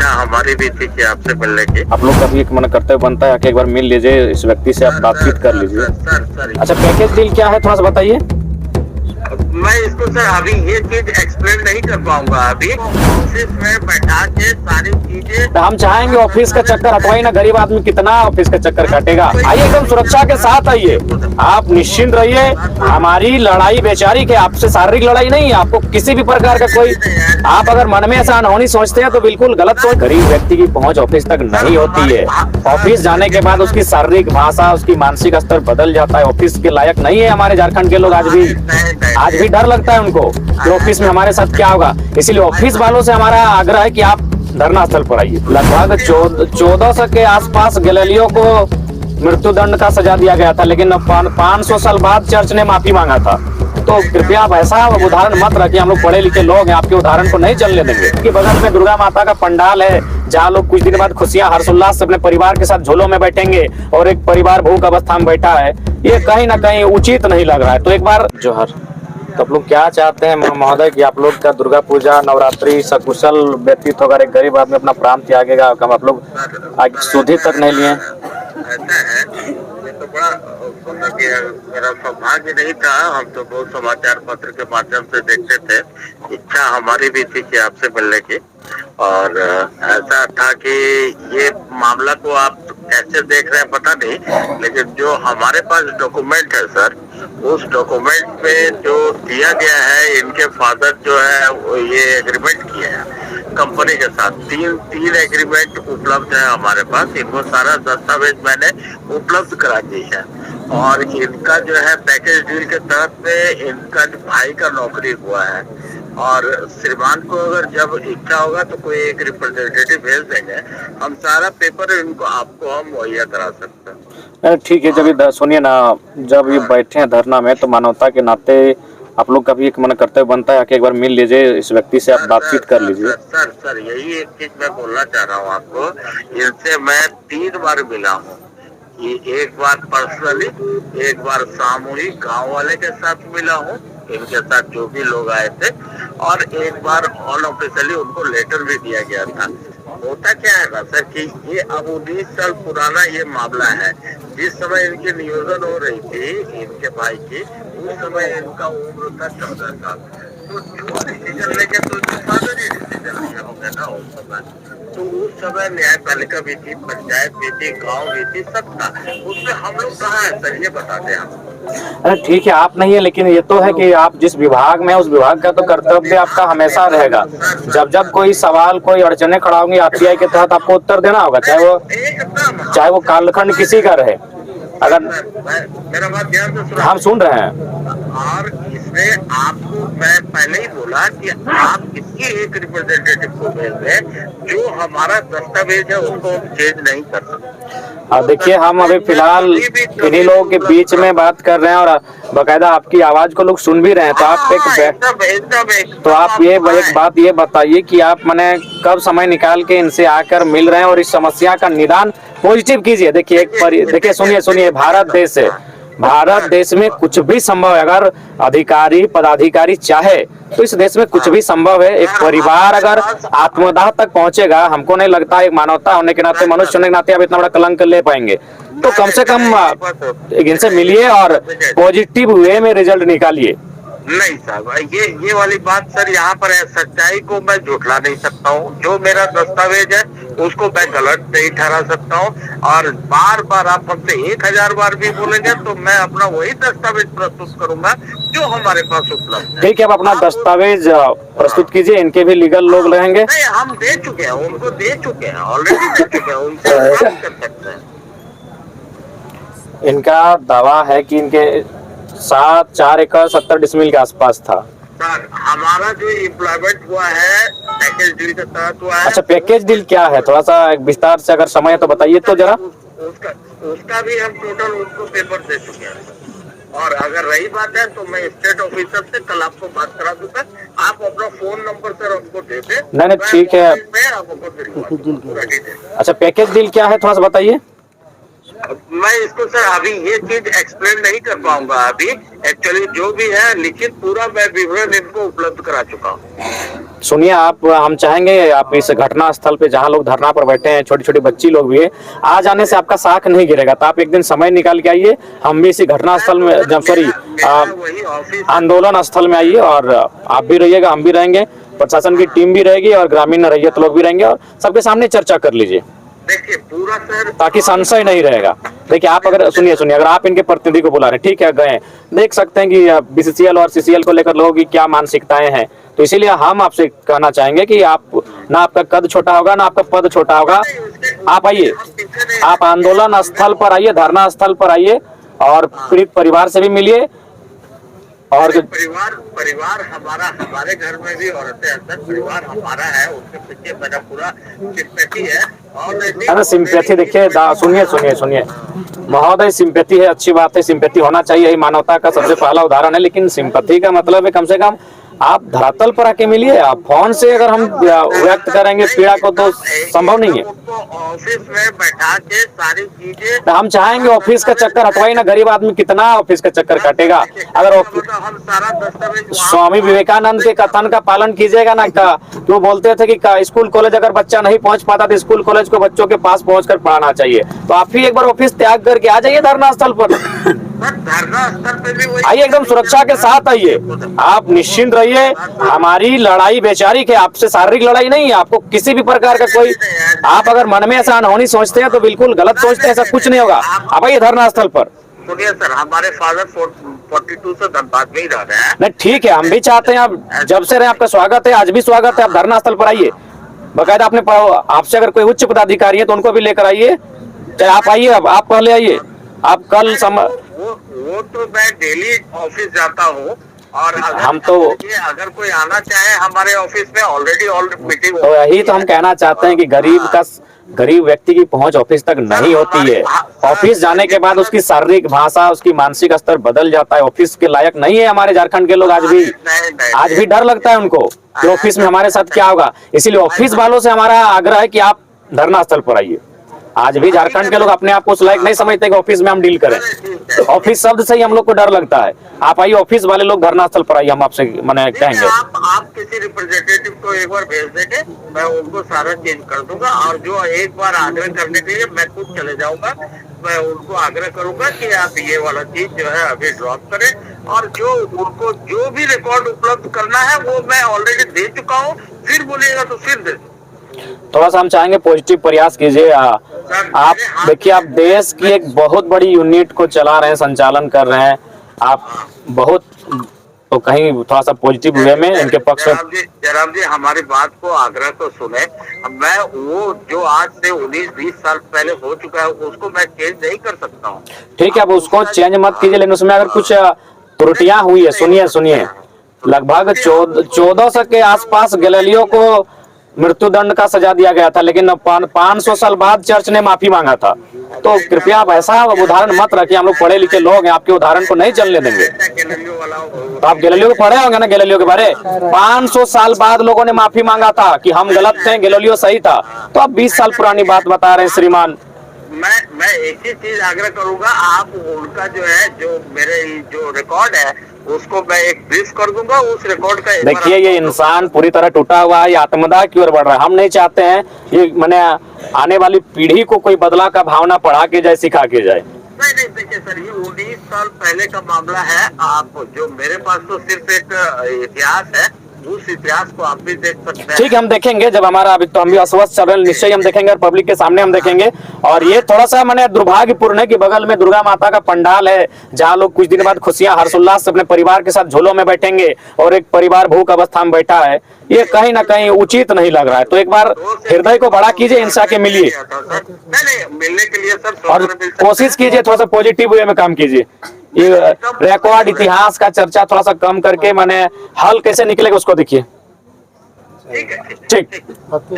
इच्छा हमारी भी थी कि आपसे मिलने की। आप लोग का भी एक मन कर्तव्य बनता है कि एक बार मिल लीजिए, इस व्यक्ति से आप बातचीत कर लीजिए। सर अच्छा, पैकेज डील क्या है थोड़ा सा बताइए। मैं इसको सर अभी ये चीज एक्सप्लेन नहीं कर पाऊंगा। अभी ऑफिस में बैठा के सारी चीजें तो हम चाहेंगे ऑफिस का चक्कर हटवाई ना, गरीब आदमी कितना ऑफिस का चक्कर काटेगा। आइए एकदम सुरक्षा के साथ आइए, आप निश्चिंत रहिए। हमारी लड़ाई बेचारी के आपसे शारीरिक लड़ाई नहीं है, आपको किसी भी प्रकार का कोई, आप अगर मन में ऐसा अनहोनी सोचते हैं तो बिल्कुल गलत सोच। गरीब व्यक्ति की पहुंच ऑफिस तक नहीं होती है। ऑफिस जाने के बाद उसकी शारीरिक भाषा, उसकी मानसिक स्तर बदल जाता है। ऑफिस के लायक नहीं है हमारे झारखंड के लोग। आज भी डर लगता है उनको कि ऑफिस में हमारे साथ क्या होगा। इसीलिए ऑफिस वालों से हमारा आग्रह है कि आप धरना स्थल पर आइए। लगभग 1400 के आसपास गैलीलियो को मृत्युदंड का सजा दिया गया था, लेकिन 500 साल बाद चर्च ने माफी मांगा था। तो कृपया आप ऐसा उदाहरण मत रखिए। हम लोग पढ़े लिखे लोग हैं, आपके उदाहरण को नहीं चलने देंगे। कि बगल में दुर्गा माता का पंडाल है, जहाँ लोग कुछ दिन बाद खुशियां हर्षोल्लास से अपने परिवार के साथ झोलों में बैठेंगे, और एक परिवार भूख अवस्था में बैठा है, ये कहीं ना कहीं उचित नहीं लग रहा है। तो एक बार जोहर। तो आप लोग क्या चाहते हैं महोदय कि आप लोग का दुर्गा पूजा नवरात्रि सकुशल व्यतीत होगा, एक गरीब आदमी अपना प्राण त्यागेगा, आप लोग सुधि तक नहीं लिए? ऐसा है, ये तो बड़ा मतलब कि मेरा सौभाग्य नहीं था। हम तो बहुत समाचार पत्र के माध्यम से देखते थे। इच्छा हमारी भी थी कि आपसे मिलने की, और ऐसा था कि ये मामला को आप कैसे देख रहे हैं पता नहीं, लेकिन जो हमारे पास डॉक्यूमेंट है सर, उस डॉक्यूमेंट में जो दिया गया है, इनके फादर जो है वो ये एग्रीमेंट किए हैं कंपनी के साथ। तीन एग्रीमेंट उपलब्ध है हमारे पास। इनको सारा दस्तावेज मैंने उपलब्ध करा दी है, और इनका जो है पैकेज डील के तहत में इनका भाई का नौकरी हुआ है, और श्रीमान को अगर जब इच्छा होगा तो कोई एक रिप्रेजेंटेटिव भेज देंगे, हम सारा पेपर इनको आपको हम मुहैया करा सकते हैं। ठीक है, जब ये सुनिए ना, जब ये बैठे हैं धरना में तो मानवता के नाते आप लोग का भी एक मन कर्तव्य बनता है कि एक बार मिल लीजिए, इस व्यक्ति से आप बातचीत कर लीजिए। सर यही एक चीज मैं बोलना चाह रहा हूँ आपको। इनसे मैं 3 बार मिला हूँ। एक बार पर्सनली, एक बार सामूहिक गांव वाले के साथ मिला हूँ, इनके साथ जो भी लोग आए थे, और एक बार अनऑफिशियली उनको लेटर भी दिया गया था। होता क्या है ना सर कि ये अब 19 साल पुराना ये मामला है। जिस समय इनकी नियोजन हो रही थी इनके भाई की, उस समय इनका उम्र था 14 साल। तो जो डिसीजन लेके तो फादर ही डिसीजन लिया होगा ना उस समय। तो उस समय न्यायपालिका भी थी, पंचायत भी थी, गांव भी थी, सब था। उसमें हम लोग कहाँ है सर, ये बताते हैं हम। अरे ठीक है, आप नहीं है, लेकिन ये तो है कि आप जिस विभाग में, उस विभाग का तो कर्तव्य आपका हमेशा रहेगा। जब जब कोई सवाल, कोई अड़चने खड़ा होंगी, आरटीआई के तहत आपको उत्तर देना होगा, चाहे वो कालखंड किसी का रहे। अगर मेरा बात ध्यान से सुनो, हम सुन रहे हैं। और इसमें आपको मैं पहले ही बोला कि आप किसी एक रिप्रेजेंटेटिव को भेज दें, जो हमारा दस्तावेज है उसको हम चेंज नहीं कर सकते। अब देखिए, हम अभी फिलहाल इन्हीं लोगों के बीच में बात कर रहे हैं, और बकायदा आपकी आवाज को लोग सुन भी रहे हैं। तो आप एक बात ये बताइए कि आप मैंने कब समय निकाल के इनसे आकर मिल रहे हैं, और इस समस्या का निदान पॉजिटिव कीजिए। देखिए देखिए, सुनिए, भारत देश में कुछ भी संभव है। अगर अधिकारी पदाधिकारी चाहे तो इस देश में कुछ भी संभव है। एक परिवार अगर आत्मदाह तक पहुंचेगा, हमको नहीं लगता एक मानवता होने के नाते, मनुष्य होने के नाते आप इतना बड़ा कलंक ले पाएंगे। तो कम से कम इनसे मिलिए और पॉजिटिव वे में रिजल्ट निकालिए। नहीं साहब, ये वाली बात सर, यहाँ पर है, सच्चाई को मैं झुठला नहीं सकता हूँ। जो मेरा दस्तावेज है उसको मैं गलत नहीं ठहरा सकता हूँ, और बार बार आप हमसे 1000 बार भी बोलेंगे तो मैं अपना वही दस्तावेज प्रस्तुत करूंगा जो हमारे पास उपलब्ध है। ठीक है, आप अपना दस्तावेज प्रस्तुत कीजिए, इनके भी लीगल लोग रहेंगे। नहीं, हम दे चुके हैं, उनको दे चुके हैं, ऑलरेडी दे चुके हैं, उनसे बात कर सकते हैं। इनका दावा है कि इनके 4 एकड़ 70 डिसमिल के आसपास था। सर, हमारा जो एम्प्लॉयमेंट हुआ है पैकेज डील के तहत हुआ है। अच्छा, पैकेज डील क्या है, थोड़ा सा विस्तार से अगर समय है तो बताइए तो जरा। उसका भी हम टोटल उनको पेपर दे चुके हैं, और अगर रही बात है तो मैं स्टेट ऑफिसर से कल आपको बात करा दूंगा। आप अपना फोन नंबर सर उनको दे दें। नहीं, ठीक है। मैं आपको अच्छा, पैकेज डील क्या है थोड़ा सा बताइए। मैं इसको सर अभी ये चीज एक्सप्लेन नहीं कर पाऊंगा। अभी एक्चुअली जो भी है लिखित पूरा मैं विवरण इनको उपलब्ध करा चुका हूँ। सुनिए, आप हम चाहेंगे आप इस घटना स्थल पे जहाँ लोग धरना पर बैठे हैं, छोटी छोटी बच्ची लोग भी है, आ जाने से आपका साख नहीं गिरेगा। तो आप एक दिन समय निकाल के आइए, हम भी इसी घटना स्थल में जब सॉरी वही ऑफिस आंदोलन स्थल में आइए, और आप भी रहिएगा, हम भी रहेंगे, प्रशासन की टीम भी रहेगी और ग्रामीण रैयत लोग भी रहेंगे, और सबके सामने चर्चा कर लीजिए देखिए पूरा सर, ताकि संशय नहीं रहेगा। देखिए आप अगर सुनिए अगर आप इनके प्रतिनिधि को बुला रहे हैं, ठीक है, गए देख सकते हैं कि बीसीसीएल और सीसीएल को लेकर लोगों की क्या मानसिकताएं हैं, तो इसीलिए हम आपसे कहना चाहेंगे कि आप ना आपका कद छोटा होगा ना आपका पद छोटा होगा, आप आइए, आप आंदोलन स्थल पर आइए, धरना स्थल पर आइए और पीड़ित परिवार से भी मिलिए। और परिवार हमारे घर में भी औरतें हैं सर, परिवार हमारा है, उसके पीछे मेरा पूरा सिंपैथी है। और सिंपैथी देखिए, सुनिए महोदय, सिंपैथी है, अच्छी बात है, सिंपैथी होना चाहिए, यही मानवता का सबसे पहला उदाहरण है। लेकिन सिंपैथी का मतलब है कम से कम आप धरातल पर आके मिलिए। आप फोन से अगर हम व्यक्त करेंगे पीड़ा को तो संभव नहीं है। ऑफिस में बैठा के सारी चीजें हम चाहेंगे ऑफिस का चक्कर हटवाई ना, गरीब आदमी कितना ऑफिस का चक्कर काटेगा। अगर हम सारा दस्तावेज स्वामी विवेकानंद के कथन का पालन कीजिएगा ना, का वो बोलते थे कि स्कूल कॉलेज अगर बच्चा नहीं पहुंच पाता तो स्कूल कॉलेज को बच्चों के पास पहुंचकर पढ़ाना चाहिए। तो आप भी एक बार ऑफिस त्याग करके आ जाइए धरना स्थल पर, धरना स्थल पे भी वही आइए, एकदम सुरक्षा के साथ आइए, आप निश्चिंत रहिए। हमारी लड़ाई बेचारी के आपसे शारीरिक लड़ाई नहीं है, आपको किसी भी प्रकार का कोई, आप अगर मन में ऐसा अनहोनी सोचते हैं तो बिल्कुल गलत सोचते हैं, ऐसा कुछ नहीं होगा। आप आइए धरना स्थल पर। सुनिए सर, हमारे फादर 42 से धनबाद में ही रह रहे हैं। नहीं ठीक है, हम भी चाहते हैं आप जब से रहे, आपका स्वागत है, आज भी स्वागत है, आप धरना स्थल पर आइए। बकायदा आपने आपसे अगर कोई उच्च पदाधिकारी है तो उनको भी लेकर आइए, चाहे आप आइए, अब आप पहले आइए, आप कल वो तो मैं डेली ऑफिस जाता हूँ, और हम तो अगर कोई आना चाहे हमारे ऑफिस में ऑलरेडी मीटिंग, तो यही तो हम कहना चाहते हैं कि गरीब व्यक्ति की पहुंच ऑफिस तक नहीं होती है। ऑफिस जाने के बाद उसकी शारीरिक भाषा, उसकी मानसिक स्तर बदल जाता है। ऑफिस के लायक नहीं है हमारे झारखंड के लोग, आज भी डर लगता है उनको कि ऑफिस में हमारे साथ क्या होगा। इसीलिए ऑफिस वालों से हमारा आग्रह है कि आप धरना स्थल पर आइए। आज भी झारखंड के लोग अपने आप को उस लायक नहीं समझते कि ऑफिस में हम डील करें, ऑफिस शब्द से ही हम लोग को डर लगता है। आप आइए, ऑफिस वाले लोग धरना स्थल पर आइए, हम आपसे मैंने कहेंगे। आप किसी रिप्रेजेंटेटिव को एक बार भेज देंगे, मैं उनको सारा चेंज कर दूंगा, और जो एक बार आग्रह करने के लिए मैं खुद चले जाऊंगा, मैं उनको आग्रह करूंगा कि आप ये वाला चीज जो है अभी ड्रॉप करें, और जो उनको जो भी रिकॉर्ड उपलब्ध करना है वो मैं ऑलरेडी दे चुका हूँ। फिर बोलिएगा तो फिर दे। थोड़ा सा हम चाहेंगे पॉजिटिव प्रयास कीजिए। आप देखिए, आप देश की एक बहुत बड़ी यूनिट को चला रहे हैं, संचालन कर रहे हैं, आप बहुत तो कहीं थोड़ा सा पॉजिटिव वे में इनके पक्ष में। जनाब जी हमारी बात को आग्रह तो सुने। मैं वो जो आज से 19-20 साल पहले हो चुका है उसको मैं चेंज नहीं कर सकता हूँ। ठीक है, अब उसको चेंज मत कीजिए, लेकिन उसमें अगर कुछ त्रुटियां हुई है, सुनिए लगभग 1400 के आसपास गैलीलियो को मृत्युदंड का सजा दिया गया था, लेकिन 500 साल बाद चर्च ने माफी मांगा था। तो कृपया आप ऐसा उदाहरण मत रखिए, हम लोग पढ़े लिखे लोग हैं, आपके उदाहरण को नहीं चलने देंगे। तो आप गैलीलियो को पढ़े होंगे ना, गैलीलियो के बारे 500 साल बाद लोगों ने माफी मांगा था कि हम गलत थे, गैलीलियो सही था। तो आप 20 साल पुरानी बात बता रहे हैं श्रीमान। मैं एक ही चीज आग्रह करूंगा, आप उनका जो है जो मेरे जो रिकॉर्ड है उसको मैं एक ब्रीफ कर दूंगा, उस रिकॉर्ड का। देखिए ये इंसान पूरी तरह टूटा हुआ है, आत्मदाह की ओर बढ़ रहा है। हम नहीं चाहते हैं ये मैंने आने वाली पीढ़ी को कोई बदला का भावना पढ़ा के जाए, सिखा के जाए। नहीं देखिए सर, ये 19 साल पहले का मामला है। आप जो मेरे पास तो सिर्फ एक इतिहास है, उस इतिहास को आप भी देख सकते हैं। ठीक है, हम देखेंगे जब हमारा, अभी तो हम भी अस्वस्थ चल रहे हैं, निश्चय हम देखेंगे और पब्लिक के सामने हम देखेंगे। और ये थोड़ा सा मैंने दुर्भाग्यपूर्ण है कि बगल में दुर्गा माता का पंडाल है, जहाँ लोग कुछ दिन बाद खुशियां हर्षोल्लास से अपने परिवार के साथ झूलों में बैठेंगे, और एक परिवार भूख अवस्था में बैठा है। ये कहीं ना कहीं उचित नहीं लग रहा है। तो एक बार हृदय को बड़ा कीजिए, इंसान के मिलिए, मिलने के लिए सर, और कोशिश कीजिए थोड़ा सा पॉजिटिव वे में काम कीजिए। ये रिकॉर्ड इतिहास का चर्चा थोड़ा सा कम करके मैंने हल कैसे निकलेगा उसको देखिए। ठीक है, ठीक।